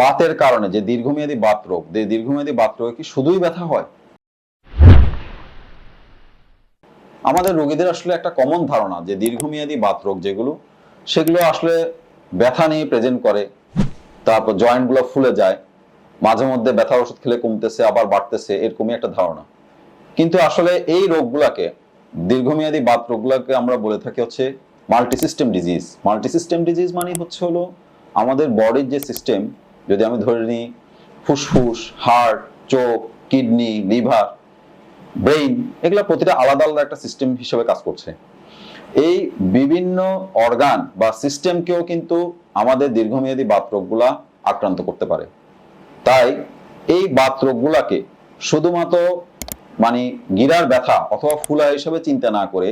বাতের কারণে যে দীর্ঘমেয়াদী বাত রোগ, দীর্ঘমেয়াদী বাত রোগে কি শুধুই ব্যথা হয়? আমাদের রোগীদের আসলে একটা কমন ধারণা যে দীর্ঘমেয়াদী বাত রোগ যেগুলো, সেগুলো আসলে ব্যথা নিয়ে প্রেজেন্ট করে, তারপর জয়েন্ট গুলো ফুলে যায়, মাঝে মধ্যে ব্যথার ওষুধ খেলে কমতেছে আবার বাড়তেছে, এরকমই একটা ধারণা। কিন্তু আসলে এই রোগগুলাকে, দীর্ঘমেয়াদী বাত রোগগুলাকে আমরা বলে থাকি হচ্ছে মাল্টিসিস্টেম ডিজিজ। মাল্টিসিস্টেম ডিজিজ মানে হচ্ছে হলো আমাদের বডির যে সিস্টেম, যদি আমি ধরে নিই ফুসফুস, হার্ট, চোখ, কিডনি, লিভার, ব্রেইন, এগুলা প্রতিটা আলাদা আলাদা একটা সিস্টেম হিসেবে কাজ করছে। এই বিভিন্ন অর্গান বা সিস্টেমকেও কিন্তু আমাদের দীর্ঘমেয়াদী বাত রোগগুলা আক্রান্ত করতে পারে। তাই এই বাত রোগগুলাকে শুধুমাত্র মানে গিরার ব্যথা অথবা ফুলা হিসেবে চিন্তা না করে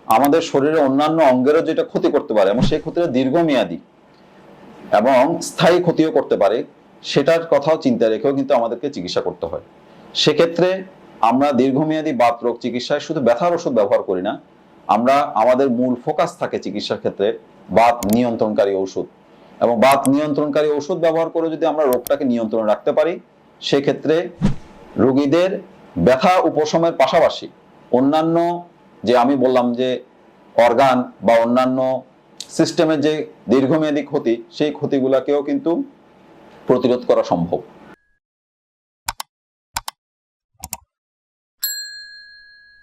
আমাদের শরীরের অন্যান্য অঙ্গেরও যেটা ক্ষতি করতে পারে এবং সেই ক্ষতিটা দীর্ঘমেয়াদী এবং স্থায়ী ক্ষতিও করতে পারে, সেটার কথাও চিন্তা রেখেও কিন্তু আমাদেরকে চিকিৎসা করতে হয়। সেক্ষেত্রে আমরা দীর্ঘমেয়াদী বাত রোগ চিকিৎসায় শুধু ব্যথার ওষুধ ব্যবহার করি না, আমরা আমাদের মূল ফোকাস থাকে চিকিৎসার ক্ষেত্রে বাত নিয়ন্ত্রণকারী ঔষধ। এবং বাত নিয়ন্ত্রণকারী ঔষধ ব্যবহার করে যদি আমরা রোগটাকে নিয়ন্ত্রণে রাখতে পারি, সেক্ষেত্রে রোগীদের ব্যথা উপশমের পাশাপাশি অন্যান্য যে আমি বললাম যে অর্গান বা অন্যান্য সিস্টেমের যে দীর্ঘমেয়াদী ক্ষতি, সেই ক্ষতিগুলোকেও কিন্তু প্রতিরোধ করা সম্ভব।